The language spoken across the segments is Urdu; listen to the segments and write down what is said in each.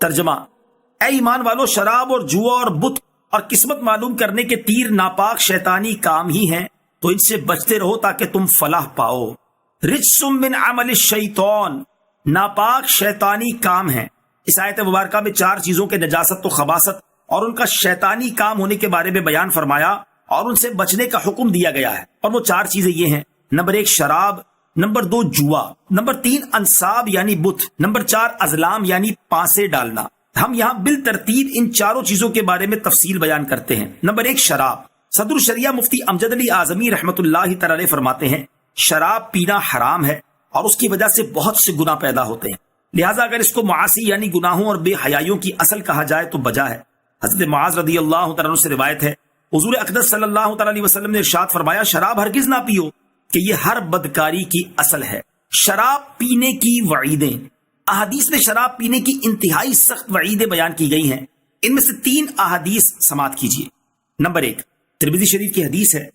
ترجمہ: اے ایمان والو، شراب اور جوا اور بت اور قسمت معلوم کرنے کے تیر ناپاک شیطانی کام ہی ہیں، تو ان سے بچتے رہو تاکہ تم فلاح پاؤ۔ رجس من عمل الشیطان، ناپاک شیطانی کام ہیں۔ اس آیت مبارکہ میں 4 چیزوں کے نجاست و خباثت اور ان کا شیطانی کام ہونے کے بارے میں بیان فرمایا اور ان سے بچنے کا حکم دیا گیا ہے، اور وہ 4 چیزیں یہ ہیں: نمبر 1 شراب، نمبر 2 جوا، نمبر 3 انصاب یعنی بت، نمبر 4 ازلام یعنی پانسے ڈالنا۔ ہم یہاں بالترتیب ان 4 چیزوں کے بارے میں تفصیل بیان کرتے ہیں۔ نمبر 1 شراب۔ صدر الشریعہ مفتی امجد علی اعظمی رحمۃ اللہ تعالی فرماتے ہیں شراب پینا حرام ہے اور اس کی وجہ سے بہت سے گناہ پیدا ہوتے ہیں، لہٰذا اگر اس کو معاصی یعنی گناہوں اور بے حیائیوں کی اصل کہا جائے تو بجا ہے۔ حضرت معاذ رضی اللہ تعالیٰ عنہ سے روایت ہے، حضور اقدس صلی اللہ تعالیٰ علیہ وسلم نے ارشاد فرمایا شراب ہرگز نہ پیو کہ یہ ہر بدکاری کی اصل ہے۔ شراب پینے کی وعیدیں۔ احادیث میں شراب پینے کی انتہائی سخت وعیدیں بیان کی گئی ہیں، ان میں سے 3 احادیث سماعت کیجیے۔ نمبر 1 ترمذی شریف کی حدیث ہے،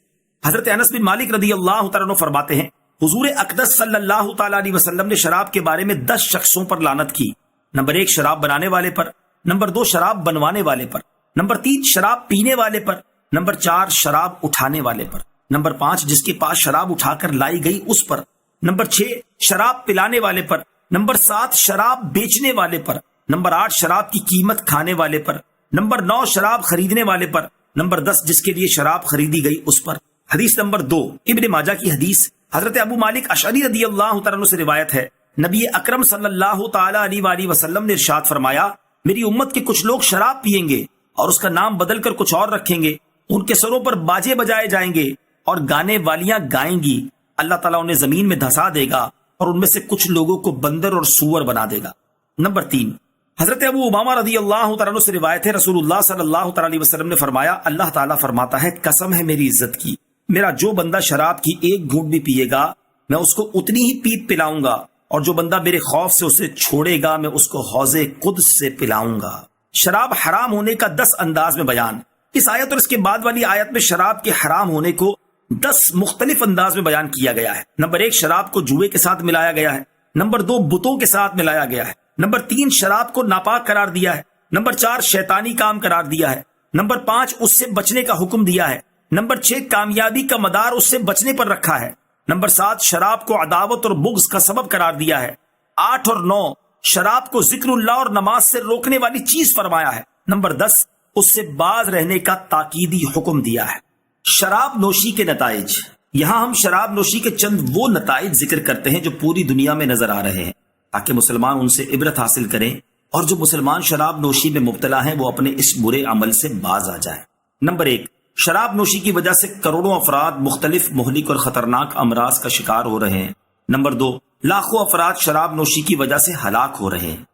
حضرت انس بن مالک رضی اللہ تعالیٰ عنہ فرماتے ہیں حضور اقدس صلی اللہ تعالیٰ علیہ وسلم نے شراب کے بارے میں 10 شخصوں پر لعنت کی۔ نمبر 1 شراب بنانے والے پر، نمبر 2 شراب بنوانے والے پر، نمبر 3 شراب پینے والے پر، نمبر 4 شراب اٹھانے والے پر، نمبر 5 جس کے پاس شراب اٹھا کر لائی گئی اس پر، نمبر 6 شراب پلانے والے پر، نمبر 7 شراب بیچنے والے پر، نمبر 8 شراب کی قیمت کھانے والے پر، نمبر 9 شراب خریدنے والے پر، نمبر 10 جس کے لیے شراب خریدی گئی اس پر۔ حدیث نمبر 2 ابن ماجہ کی حدیث، حضرت ابو مالک اشعری رضی اللہ تعالیٰ عنہ سے روایت ہے، نبی اکرم صلی اللہ تعالیٰ علیہ وآلہ وسلم نے ارشاد فرمایا میری امت کے کچھ لوگ شراب پیئیں گے اور اس کا نام بدل کر کچھ اور رکھیں گے، ان کے سروں پر باجے بجائے جائیں گے اور گانے والیاں گائیں گی، اللہ تعالیٰ انہیں زمین میں دھسا دے گا اور ان میں سے کچھ لوگوں کو بندر اور سور بنا دے گا۔ نمبر 3 حضرت ابو امامہ رضی اللہ تعالیٰ عنہ سے روایت ہے، رسول اللہ صلی اللہ تعالیٰ علیہ وسلم نے فرمایا اللہ تعالیٰ فرماتا ہے قسم ہے میری عزت کی، میرا جو بندہ شراب کی 1 گھونٹ بھی پیے گا میں اس کو اتنی ہی پیپ پلاؤں گا، اور جو بندہ میرے خوف سے اسے چھوڑے گا میں اس کو حوض قدس سے پلاؤں گا۔ شراب حرام ہونے کا 10 انداز میں بیان۔ اس آیت اور اس کے بعد والی آیت میں شراب کے حرام ہونے کو 10 مختلف انداز میں بیان کیا گیا ہے۔ نمبر 1 شراب کو جوئے کے ساتھ ملایا گیا ہے، نمبر 2 بتوں کے ساتھ ملایا گیا ہے، نمبر 3 شراب کو ناپاک قرار دیا ہے، نمبر 4 شیطانی کام قرار دیا ہے، نمبر 5 اس سے بچنے کا حکم دیا ہے، نمبر 6 کامیابی کا مدار اس سے بچنے پر رکھا ہے، نمبر 7 شراب کو عداوت اور بغض کا سبب قرار دیا ہے، 8 اور 9 شراب کو ذکر اللہ اور نماز سے روکنے والی چیز فرمایا ہے، نمبر 10 اس سے باز رہنے کا تاکیدی حکم دیا ہے۔ شراب نوشی کے نتائج۔ یہاں ہم شراب نوشی کے چند وہ نتائج ذکر کرتے ہیں جو پوری دنیا میں نظر آ رہے ہیں تاکہ مسلمان ان سے عبرت حاصل کریں، اور جو مسلمان شراب نوشی میں مبتلا ہیں وہ اپنے اس برے عمل سے باز آ جائیں۔ نمبر 1 شراب نوشی کی وجہ سے کروڑوں افراد مختلف مہلک اور خطرناک امراض کا شکار ہو رہے ہیں۔ نمبر 2 لاکھوں افراد شراب نوشی کی وجہ سے ہلاک ہو رہے ہیں۔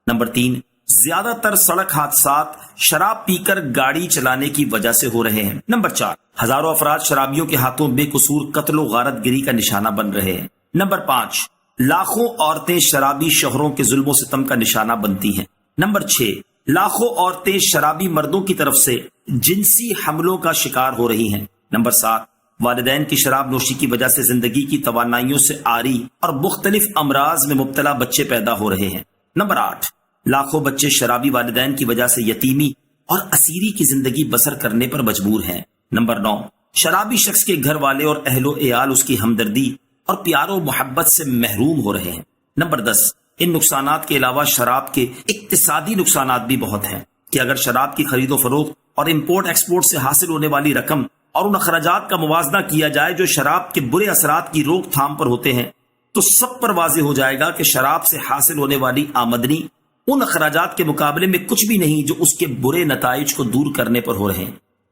نمبر 3 زیادہ تر سڑک حادثات شراب پی کر گاڑی چلانے کی وجہ سے ہو رہے ہیں۔ نمبر 4 ہزاروں افراد شرابیوں کے ہاتھوں بے قصور قتل و غارت گری کا نشانہ بن رہے ہیں۔ نمبر 5 لاکھوں عورتیں شرابی شوہروں کے ظلم و ستم کا نشانہ بنتی ہیں۔ نمبر 6 لاکھوں عورتیں شرابی مردوں کی طرف سے جنسی حملوں کا شکار ہو رہی ہیں۔ نمبر 7 والدین کی شراب نوشی کی وجہ سے زندگی کی توانائیوں سے عاری اور مختلف امراض میں مبتلا بچے پیدا ہو رہے ہیں۔ نمبر 8 لاکھوں بچے شرابی والدین کی وجہ سے یتیمی اور اسیری کی زندگی بسر کرنے پر مجبور ہیں۔ نمبر 9 شرابی شخص کے گھر والے اور اہل و عیال اس کی ہمدردی اور پیار و محبت سے محروم ہو رہے ہیں۔ نمبر 10 ان نقصانات کے علاوہ شراب کے اقتصادی نقصانات بھی بہت ہیں کہ اگر شراب کی خرید و فروخت اور امپورٹ ایکسپورٹ سے حاصل ہونے والی رقم اور ان اخراجات کا موازنہ کیا جائے جو شراب کے برے اثرات کی روک تھام پر ہوتے ہیں تو سب پر واضح ہو جائے گا کہ شراب سے حاصل ہونے والی آمدنی ان اخراجات کے مقابلے میں کچھ بھی نہیں جو اس کے برے نتائج کو دور کرنے پر ہو رہے ہیں۔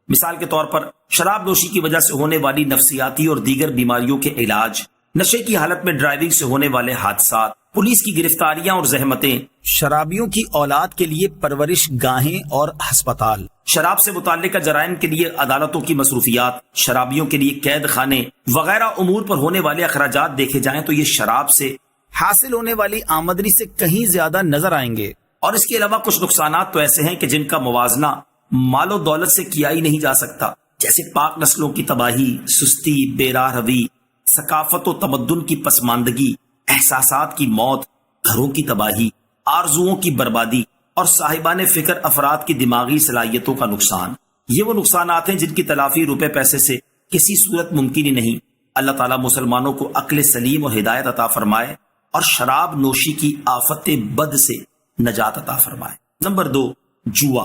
مثال کے طور پر شراب نوشی کی وجہ سے ہونے والی نفسیاتی اور دیگر بیماریوں کے علاج، نشے کی حالت میں ڈرائیونگ سے ہونے والے حادثات، پولیس کی گرفتاریاں اور زحمتیں، شرابیوں کی اولاد کے لیے پرورش گاہیں اور ہسپتال، شراب سے متعلقہ جرائم کے لیے عدالتوں کی مصروفیات، شرابیوں کے لیے قید خانے وغیرہ امور پر ہونے والے اخراجات دیکھے جائیں تو یہ شراب سے حاصل ہونے والی آمدنی سے کہیں زیادہ نظر آئیں گے۔ اور اس کے علاوہ کچھ نقصانات تو ایسے ہیں کہ جن کا موازنہ مال و دولت سے کیا ہی نہیں جا سکتا، جیسے پاک نسلوں کی تباہی، سستی، بے راہ روی، ثقافت و تمدن کی پسماندگی، احساسات کی موت، گھروں کی تباہی، آرزوؤں کی بربادی، اور صاحبان فکر افراد کی دماغی صلاحیتوں کا نقصان، یہ وہ نقصانات ہیں جن کی تلافی روپے پیسے سے کسی صورت ممکن ہی نہیں۔ اللہ تعالیٰ مسلمانوں کو عقل سلیم اور ہدایت عطا فرمائے اور شراب نوشی کی آفت بد سے نجات عطا فرمائے۔ نمبر 2، جوا۔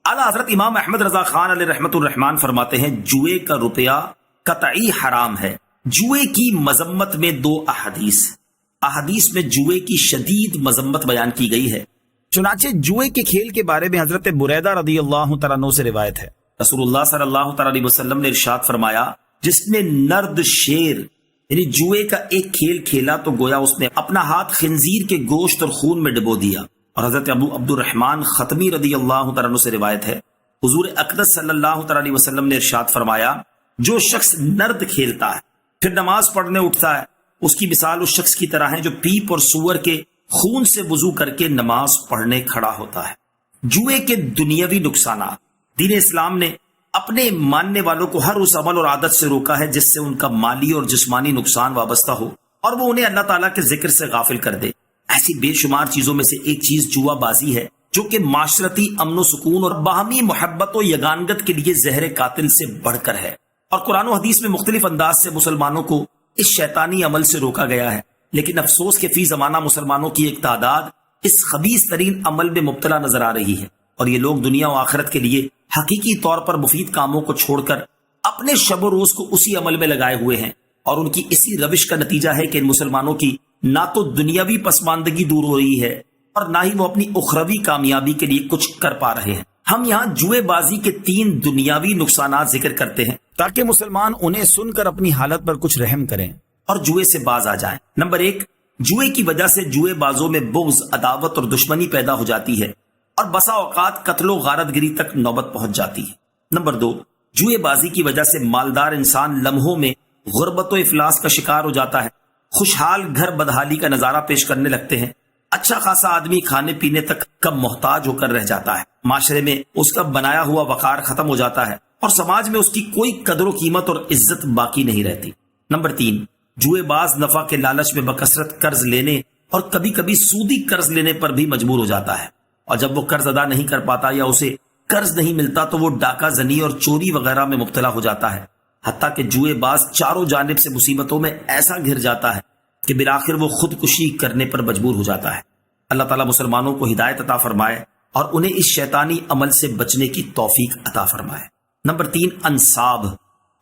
اعلیٰ حضرت امام احمد رضا خان علیہ رحمت الرحمان فرماتے ہیں جوئے کا روپیہ قطعی حرام ہے۔ جوئے کی مذمت میں 2 احادیث میں جوئے کی شدید مذمت بیان کی گئی ہے۔ چنانچہ جوئے کے کھیل کے بارے میں حضرت بریدہ رضی اللہ تعالیٰ عنہ سے روایت ہے، رسول اللہ صلی اللہ تعالیٰ علیہ وسلم نے ارشاد فرمایا، جس نے نرد شیر یعنی جوئے کا ایک کھیل کھیلا تو گویا اس نے اپنا ہاتھ خنزیر کے گوشت اور خون میں ڈبو دیا۔ اور حضرت ابو عبد الرحمن ختمی رضی اللہ تعالیٰ عنہ سے روایت ہے، حضور اقدس صلی اللہ تعالیٰ علیہ وسلم نے ارشاد فرمایا، جو شخص نرد کھیلتا ہے پھر نماز پڑھنے اٹھتا ہے، اس کی مثال اس شخص کی طرح ہے جو پیپ اور سور کے خون سے وضو کر کے نماز پڑھنے کھڑا ہوتا ہے۔ جوئے کے دنیاوی نقصانات، دین اسلام نے اپنے ماننے والوں کو ہر اس عمل اور عادت سے روکا ہے جس سے ان کا مالی اور جسمانی نقصان وابستہ ہو اور وہ انہیں اللہ تعالیٰ کے ذکر سے غافل کر دے۔ ایسی بے شمار چیزوں میں سے ایک چیز جوا بازی ہے جو کہ معاشرتی امن و سکون اور باہمی محبت و یگانگت کے لیے زہر قاتل سے بڑھ کر ہے، اور قرآن و حدیث میں مختلف انداز سے مسلمانوں کو اس شیطانی عمل سے روکا گیا ہے۔ لیکن افسوس کہ فی زمانہ مسلمانوں کی ایک تعداد اس خبیث ترین عمل میں مبتلا نظر آ رہی ہے، اور یہ لوگ دنیا و آخرت کے لیے حقیقی طور پر مفید کاموں کو چھوڑ کر اپنے شب و روز کو اسی عمل میں لگائے ہوئے ہیں، اور ان کی اسی روش کا نتیجہ ہے کہ ان مسلمانوں کی نہ تو دنیاوی پسماندگی دور ہو رہی ہے اور نہ ہی وہ اپنی اخروی کامیابی کے لیے کچھ کر پا رہے ہیں۔ ہم یہاں جوئے بازی کے 3 دنیاوی نقصانات ذکر کرتے ہیں تاکہ مسلمان انہیں سن کر اپنی حالت پر کچھ رحم کریں اور جوئے سے باز آ جائیں۔ نمبر 1، جوئے کی وجہ سے جوئے بازوں میں بغض، عداوت اور دشمنی پیدا ہو جاتی ہے اور بسا اوقات قتل و غارت گری تک نوبت پہنچ جاتی ہے۔ نمبر 2، جوئے بازی کی وجہ سے مالدار انسان لمحوں میں غربت و افلاس کا شکار ہو جاتا ہے، خوشحال گھر بدحالی کا نظارہ پیش کرنے لگتے ہیں، اچھا خاصا آدمی کھانے پینے تک کم محتاج ہو کر رہ جاتا ہے، معاشرے میں اس کا بنایا ہوا وقار ختم ہو جاتا ہے اور سماج میں اس کی کوئی قدر و قیمت اور عزت باقی نہیں رہتی۔ نمبر 3، جوئے باز نفع کے لالچ میں بکثرت قرض لینے اور کبھی کبھی سودی قرض لینے پر بھی مجبور ہو جاتا ہے، اور جب وہ قرض ادا نہیں کر پاتا یا اسے قرض نہیں ملتا تو وہ ڈاکہ زنی اور چوری وغیرہ میں مبتلا ہو جاتا ہے، حتیٰ کہ جوئے باز چاروں جانب سے مصیبتوں میں ایسا گھر جاتا ہے کہ بالآخر وہ خودکشی کرنے پر مجبور ہو جاتا ہے۔ اللہ تعالیٰ مسلمانوں کو ہدایت عطا فرمائے اور انہیں اس شیطانی عمل سے بچنے کی توفیق عطا فرمائے۔ نمبر 3، انصاب۔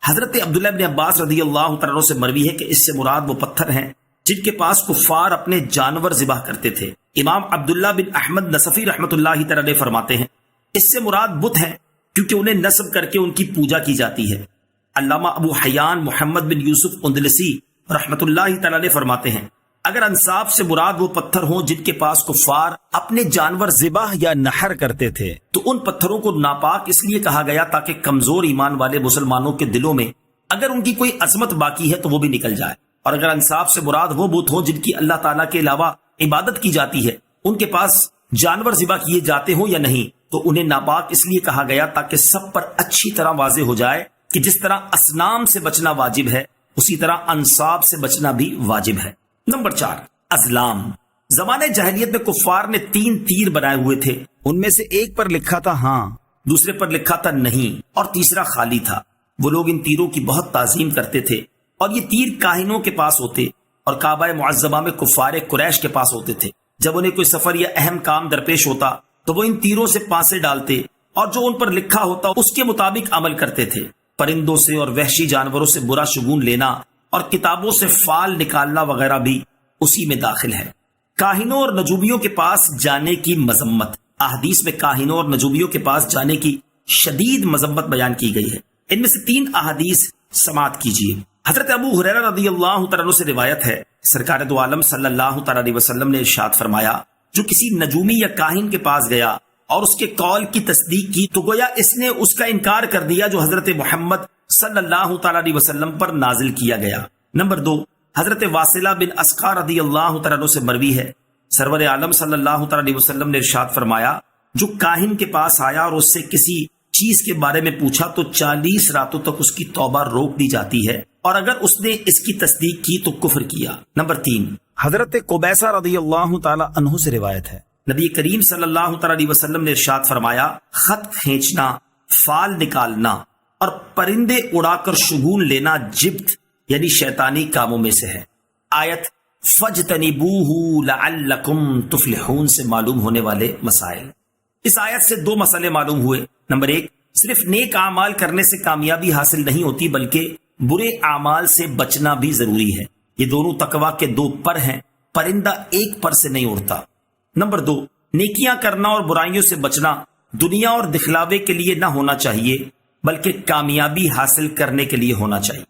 حضرت عبداللہ بن عباس رضی اللہ تعالیٰ عنہ سے مروی ہے کہ اس سے مراد وہ پتھر ہیں جن کے پاس کفار اپنے جانور ذبح کرتے تھے۔ امام عبداللہ بن احمد نصفی رحمۃ اللہ تعالیٰ علیہ فرماتے ہیں اس سے مراد بت ہیں کیونکہ انہیں نصب کر کے ان کی پوجا کی جاتی ہے۔ علامہ ابو حیان محمد بن یوسف اندلسی رحمۃ اللہ تعالیٰ علیہ فرماتے ہیں اگر انصاب سے مراد وہ پتھر ہوں جن کے پاس کفار اپنے جانور ذبح یا نحر کرتے تھے تو ان پتھروں کو ناپاک اس لیے کہا گیا تاکہ کمزور ایمان والے مسلمانوں کے دلوں میں اگر ان کی کوئی عظمت باقی ہے تو وہ بھی نکل جائے، اور اگر انصاب سے مراد وہ بت ہوں جن کی اللہ تعالیٰ کے علاوہ عبادت کی جاتی ہے، ان کے پاس جانور ذبح کیے جاتے ہوں یا نہیں، تو انہیں ناپاک اس لیے کہا گیا تاکہ سب پر اچھی طرح واضح ہو جائے کہ جس طرح اصنام سے بچنا واجب ہے اسی طرح انصاب سے بچنا بھی واجب ہے۔ نمبر 4، ازلام۔ زمانے جاہلیت میں کفار نے 3 تیر بنائے ہوئے تھے، ان میں سے ایک پر لکھا تھا ہاں، دوسرے پر لکھا تھا نہیں، اور تیسرا خالی تھا۔ وہ لوگ ان تیروں کی بہت تعظیم کرتے تھے اور یہ تیر کاہنوں کے پاس ہوتے اور کعبہ معظمہ میں کفار قریش کے پاس ہوتے تھے۔ جب انہیں کوئی سفر یا اہم کام درپیش ہوتا تو وہ ان تیروں سے پانسے ڈالتے اور جو ان پر لکھا ہوتا اس کے مطابق عمل کرتے تھے۔ پرندوں سے اور وحشی جانوروں سے برا شگون لینا اور کتابوں سے فال نکالنا وغیرہ بھی اسی میں داخل ہے۔ کاہنوں اور نجومیوں کے پاس جانے کی مذمت۔ احادیث میں کاہنوں اور نجومیوں کے پاس جانے کی شدید مذمت بیان کی گئی ہے۔ ان میں سے 3 احادیث سماعت کیجیے۔ حضرت ابو ہریرہ رضی اللہ تعالیٰ عنہ سے روایت ہے، سرکار دو عالم صلی اللہ تعالیٰ علیہ وسلم نے ارشاد فرمایا، جو کسی نجومی یا کاہن کے پاس گیا اور اس کے قول کی تصدیق کی تو گویا اس نے اس کا انکار کر دیا جو حضرت محمد صلی اللہ تعالیٰ علیہ وسلم پر نازل کیا گیا۔ نمبر 2، حضرت واصلہ بن اسقا رضی اللہ تعالیٰ عنہ سے مروی ہے، سرور عالم صلی اللہ تعالیٰ علیہ وسلم نے ارشاد فرمایا، جو کاہن کے پاس آیا اور اس سے کسی چیز کے بارے میں پوچھا تو 40 راتوں تک اس کی توبہ روک دی جاتی ہے، اور اگر اس نے اس کی تصدیق کی تو کفر کیا۔ نمبر 3، حضرت قبیصہ رضی اللہ تعالیٰ عنہ سے روایت ہے، نبی کریم صلی اللہ تعالی علیہ وسلم نے ارشاد فرمایا، خط کھینچنا، فال نکالنا اور پرندے اڑا کر شگون لینا جبت یعنی شیطانی کاموں میں سے ہے۔ آیت فَاجْتَنِبُوهُ لَعَلَّكُمْ تُفْلِحُونَ سے معلوم ہونے والے مسائل۔ اس آیت سے دو مسئلے معلوم ہوئے۔ نمبر ایک، صرف نیک اعمال کرنے سے کامیابی حاصل نہیں ہوتی بلکہ برے اعمال سے بچنا بھی ضروری ہے۔ یہ دونوں تقویٰ کے دو پر ہیں، پرندہ ایک پر سے نہیں اڑتا۔ نمبر دو، نیکیاں کرنا اور برائیوں سے بچنا دنیا اور دکھلاوے کے لیے نہ ہونا چاہیے بلکہ کامیابی حاصل کرنے کے لیے ہونا چاہیے۔